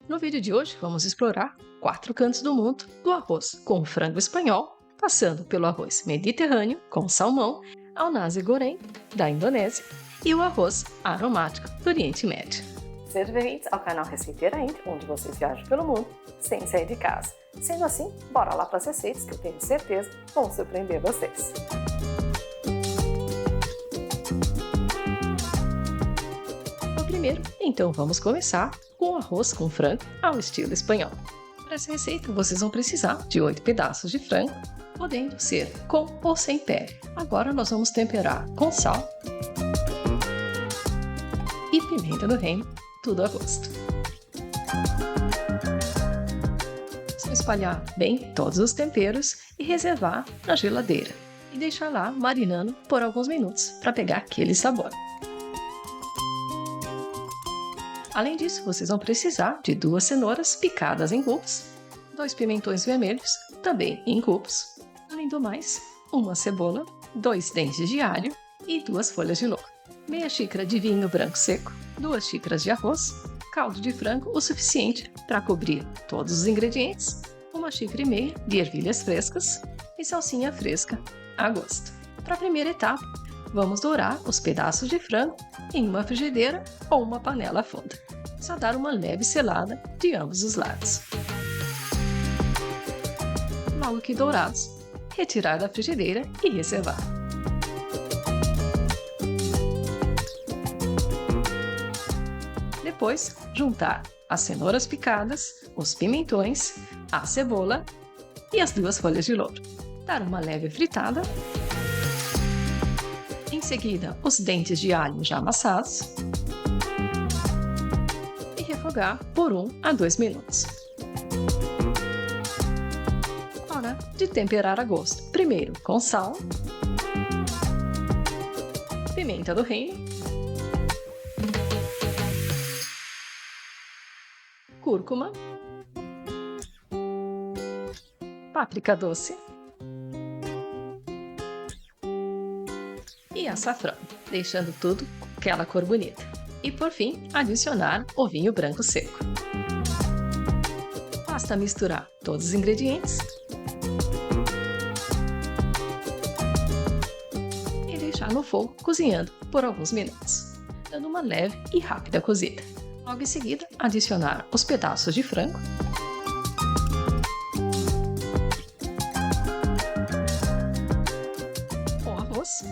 No vídeo de hoje vamos explorar 4 cantos do mundo do arroz com frango espanhol, passando pelo arroz mediterrâneo com salmão, ao nasi goreng da Indonésia e o arroz aromático do Oriente Médio. Sejam bem-vindos ao canal Receiteira Inter, onde vocês viajam pelo mundo sem sair de casa. Sendo assim, bora lá para as receitas que eu tenho certeza vão surpreender vocês. Primeiro, então vamos começar com o arroz com frango ao estilo espanhol. Para essa receita vocês vão precisar de 8 pedaços de frango, podendo ser com ou sem pele. Agora nós vamos temperar com sal e pimenta do reino, tudo a gosto. Só espalhar bem todos os temperos e reservar na geladeira e deixar lá marinando por alguns minutos para pegar aquele sabor. Além disso, vocês vão precisar de 2 cenouras picadas em cubos, 2 pimentões vermelhos, também em cubos, além do mais, 1 cebola, 2 dentes de alho e 2 folhas de louro, meia xícara de vinho branco seco, 2 xícaras de arroz, caldo de frango o suficiente para cobrir todos os ingredientes, 1,5 xícara de ervilhas frescas e salsinha fresca a gosto. Para a primeira etapa, vamos dourar os pedaços de frango em uma frigideira ou uma panela funda. Só dar uma leve selada de ambos os lados. Logo que dourados, retirar da frigideira e reservar. Depois, juntar as cenouras picadas, os pimentões, a cebola e as 2 folhas de louro. Dar uma leve fritada. Em seguida, os dentes de alho já amassados e refogar por 1 a 2 minutos. Hora de temperar a gosto. Primeiro com sal, pimenta do reino, cúrcuma, páprica doce e açafrão, deixando tudo com aquela cor bonita. E por fim, adicionar o vinho branco seco. Basta misturar todos os ingredientes e deixar no fogo cozinhando por alguns minutos, dando uma leve e rápida cozida. Logo em seguida, adicionar os pedaços de frango, o arroz,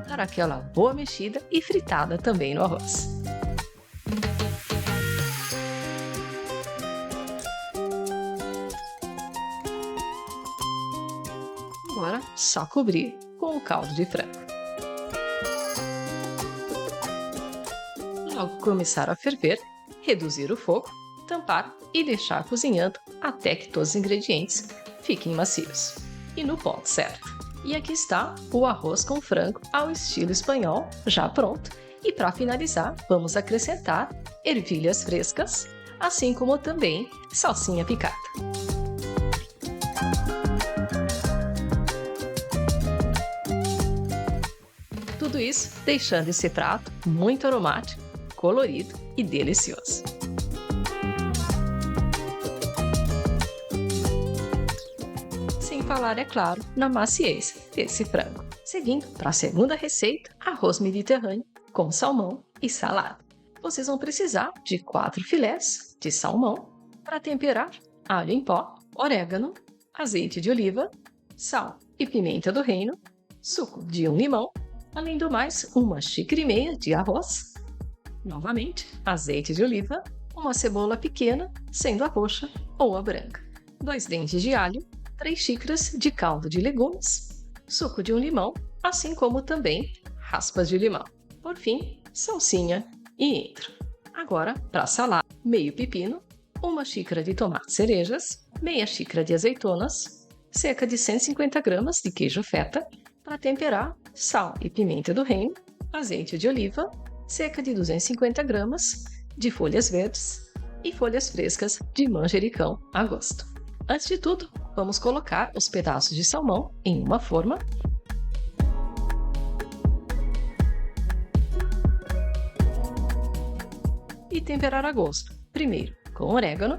dar aquela boa mexida e fritada também no arroz. Agora, só cobrir com o caldo de frango. Logo que começar a ferver, reduzir o fogo, tampar e deixar cozinhando até que todos os ingredientes fiquem macios e no ponto certo. E aqui está o arroz com frango ao estilo espanhol, já pronto. E para finalizar, vamos acrescentar ervilhas frescas, assim como também salsinha picada. Tudo isso deixando esse prato muito aromático, colorido e delicioso. Sem falar, é claro, na maciez desse frango. Seguindo para a segunda receita, arroz mediterrâneo com salmão e salada. Vocês vão precisar de 4 filés de salmão para temperar, alho em pó, orégano, azeite de oliva, sal e pimenta do reino, suco de 1 limão, além do mais 1,5 xícara de arroz, novamente azeite de oliva, 1 cebola pequena, sendo a roxa ou a branca, 2 dentes de alho, 3 xícaras de caldo de legumes, suco de 1 limão, assim como também raspas de limão. Por fim, salsinha e entro. Agora, para salar, meio pepino, 1 xícara de tomates cerejas, meia xícara de azeitonas, cerca de 150 gramas de queijo feta, para temperar, sal e pimenta do reino, azeite de oliva, cerca de 250 gramas de folhas verdes e folhas frescas de manjericão a gosto. Antes de tudo, vamos colocar os pedaços de salmão em uma forma e temperar a gosto. Primeiro com orégano,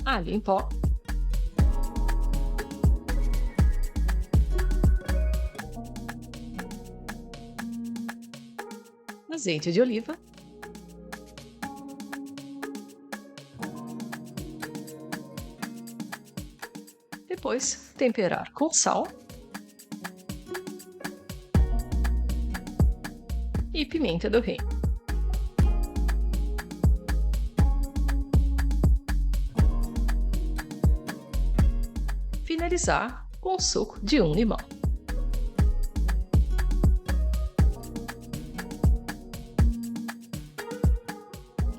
alho em pó, azeite de oliva, depois temperar com sal e pimenta do reino. Finalizar com o suco de um limão.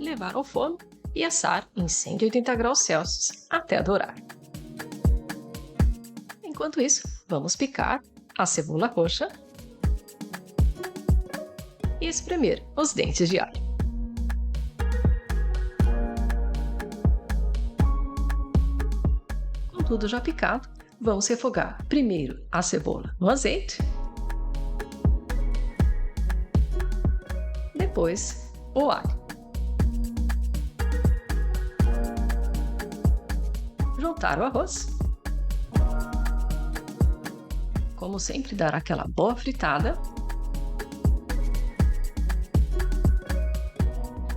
Levar ao forno e assar em 180 graus Celsius até dourar. Enquanto isso, vamos picar a cebola roxa e espremer os dentes de alho. Com tudo já picado, vamos refogar primeiro a cebola no azeite, depois o alho. Juntar o arroz. Como sempre, dar aquela boa fritada.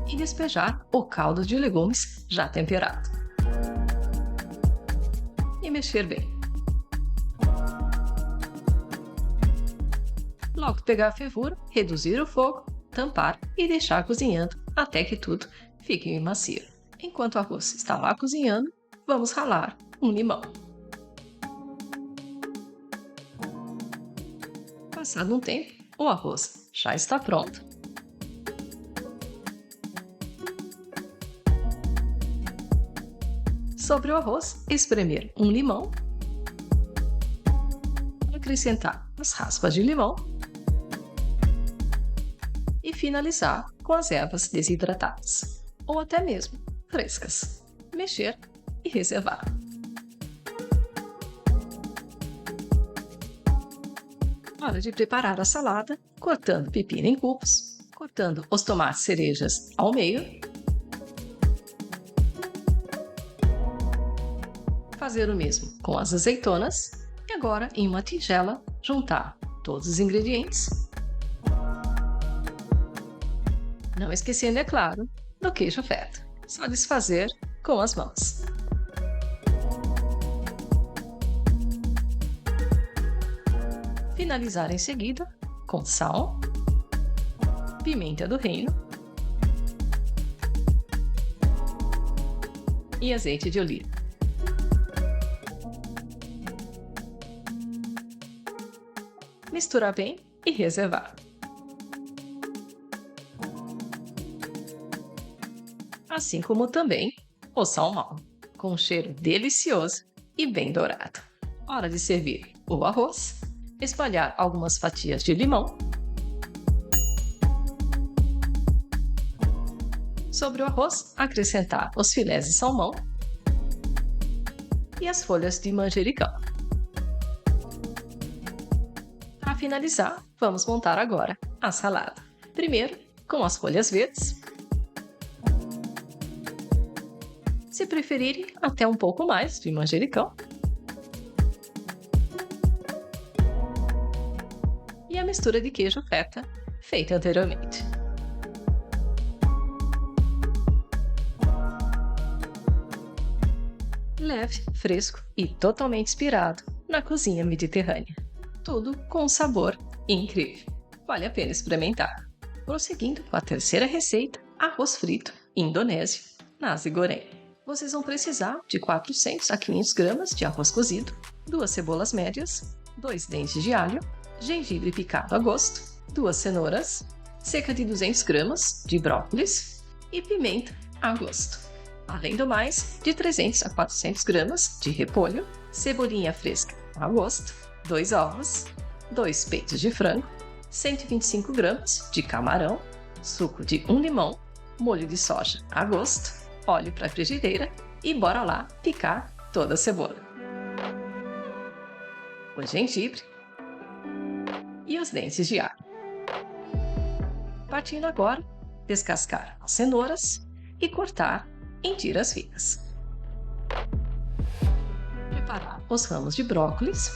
E despejar o caldo de legumes já temperado. E mexer bem. Logo que pegar a fervura, reduzir o fogo, tampar e deixar cozinhando até que tudo fique macio. Enquanto o arroz está lá cozinhando, vamos ralar um limão. Passado um tempo, o arroz já está pronto. Sobre o arroz, espremer um limão, acrescentar as raspas de limão e finalizar com as ervas desidratadas, ou até mesmo frescas. Mexer e reservar. Hora de preparar a salada, cortando pepino em cubos, cortando os tomates cerejas ao meio, fazer o mesmo com as azeitonas e agora em uma tigela juntar todos os ingredientes, não esquecendo, é claro, do queijo feta. Só desfazer com as mãos. Finalizar em seguida com sal, pimenta do reino e azeite de oliva. Misturar bem e reservar. Assim como também o salmão, com um cheiro delicioso e bem dourado. Hora de servir o arroz, espalhar algumas fatias de limão. Sobre o arroz, acrescentar os filés de salmão e as folhas de manjericão. Para finalizar, vamos montar agora a salada. Primeiro, com as folhas verdes. Se preferirem, até um pouco mais de manjericão. E a mistura de queijo feta, feita anteriormente. Leve, fresco e totalmente inspirado na cozinha mediterrânea. Tudo com um sabor incrível. Vale a pena experimentar. Prosseguindo com a terceira receita, arroz frito indonésio, nasi goreng. Vocês vão precisar de 400 a 500 gramas de arroz cozido, 2 cebolas médias, 2 dentes de alho, gengibre picado a gosto, 2 cenouras, cerca de 200 gramas de brócolis e pimenta a gosto. Além do mais, de 300 a 400 gramas de repolho, cebolinha fresca a gosto, 2 ovos, 2 peitos de frango, 125 gramas de camarão, suco de um limão, molho de soja a gosto, óleo para frigideira e bora lá picar toda a cebola. O gengibre, e os dentes de alho. Partindo agora, descascar as cenouras e cortar em tiras finas. Preparar os ramos de brócolis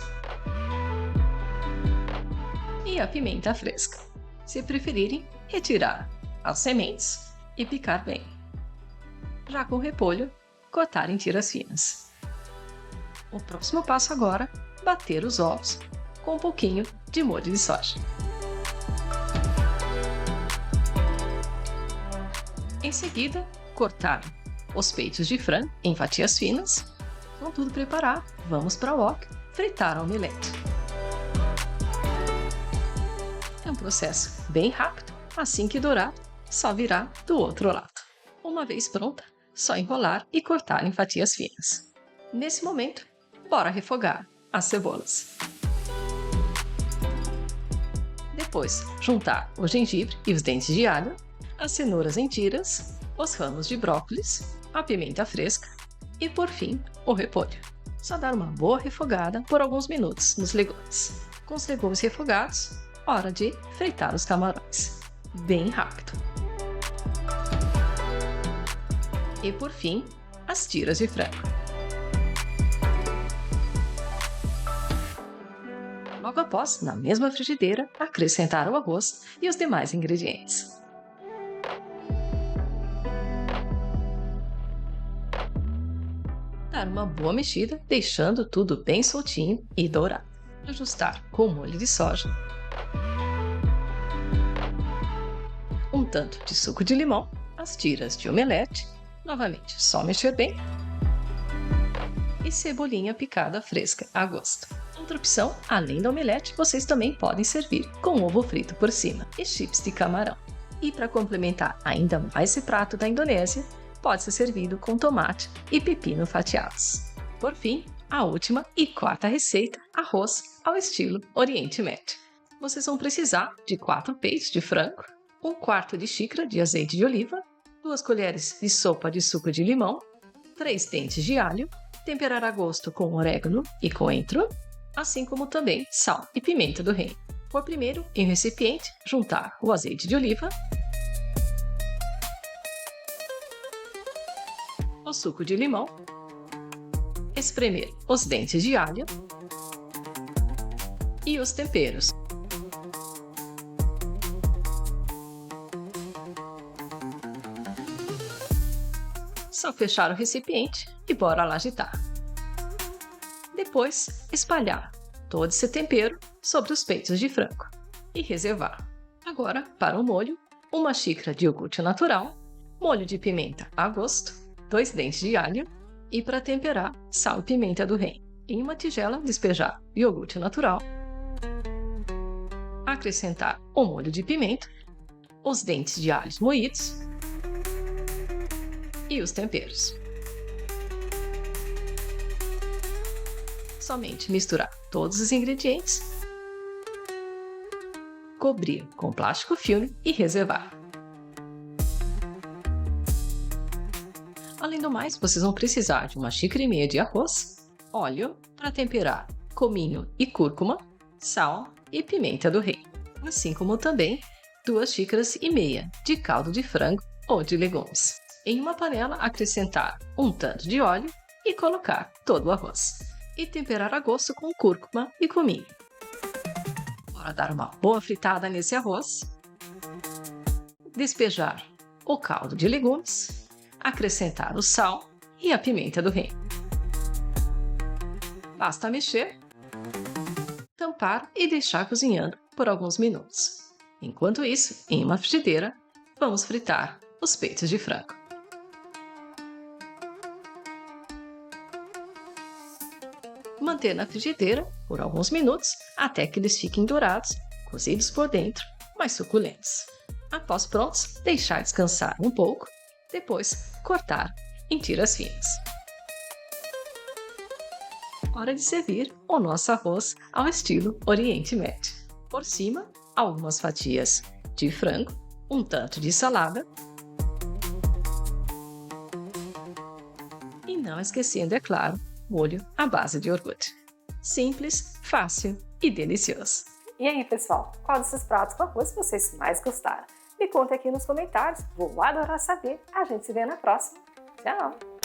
e a pimenta fresca. Se preferirem, retirar as sementes e picar bem. Já com o repolho, cortar em tiras finas. O próximo passo agora, bater os ovos com um pouquinho de molho de soja. Em seguida, cortar os peitos de frango em fatias finas. Com tudo preparado, vamos para o wok fritar a omelete. É um processo bem rápido, assim que dourar, só virar do outro lado. Uma vez pronta, só enrolar e cortar em fatias finas. Nesse momento, bora refogar as cebolas. Depois, juntar o gengibre e os dentes de alho, as cenouras em tiras, os ramos de brócolis, a pimenta fresca e, por fim, o repolho. Só dar uma boa refogada por alguns minutos nos legumes. Com os legumes refogados, hora de fritar os camarões. Bem rápido. E, por fim, as tiras de frango. Logo após, na mesma frigideira, acrescentar o arroz e os demais ingredientes. Dar uma boa mexida, deixando tudo bem soltinho e dourado. Ajustar com molho de soja. Um tanto de suco de limão, as tiras de omelete, novamente só mexer bem. E cebolinha picada fresca a gosto. Outra opção, além da omelete, vocês também podem servir com ovo frito por cima e chips de camarão. E para complementar ainda mais esse prato da Indonésia, pode ser servido com tomate e pepino fatiados. Por fim, a última e quarta receita, arroz ao estilo Oriente Médio. Vocês vão precisar de 4 peitos de frango, 1/4 de xícara de azeite de oliva, 2 colheres de sopa de suco de limão, 3 dentes de alho, temperar a gosto com orégano e coentro, assim como também sal e pimenta do reino. Por primeiro, em um recipiente, juntar o azeite de oliva, o suco de limão, espremer os dentes de alho e os temperos. Só fechar o recipiente e bora lá agitar. Depois, espalhar todo esse tempero sobre os peitos de frango e reservar. Agora, para o molho, 1 xícara de iogurte natural, molho de pimenta a gosto, 2 dentes de alho e, para temperar, sal e pimenta do reino. Em uma tigela, despejar iogurte natural, acrescentar o molho de pimenta, os dentes de alhos moídos e os temperos. Somente misturar todos os ingredientes, cobrir com plástico filme e reservar. Além do mais, vocês vão precisar de 1,5 xícaras de arroz, óleo para temperar, cominho e cúrcuma, sal e pimenta do reino, assim como também 2,5 xícaras de caldo de frango ou de legumes. Em uma panela, acrescentar um tanto de óleo e colocar todo o arroz. E temperar a gosto com cúrcuma e cominho. Bora dar uma boa fritada nesse arroz. Despejar o caldo de legumes, acrescentar o sal e a pimenta do reino. Basta mexer, tampar e deixar cozinhando por alguns minutos. Enquanto isso, em uma frigideira, vamos fritar os peitos de frango. Manter na frigideira por alguns minutos até que eles fiquem dourados, cozidos por dentro, mas suculentos. Após prontos, deixar descansar um pouco, depois cortar em tiras finas. Hora de servir o nosso arroz ao estilo Oriente Médio. Por cima, algumas fatias de frango, um tanto de salada e não esquecendo, é claro, molho à base de iogurte. Simples, fácil e delicioso. E aí, pessoal, qual desses pratos com arroz vocês mais gostaram? Me conta aqui nos comentários, vou adorar saber. A gente se vê na próxima. Tchau!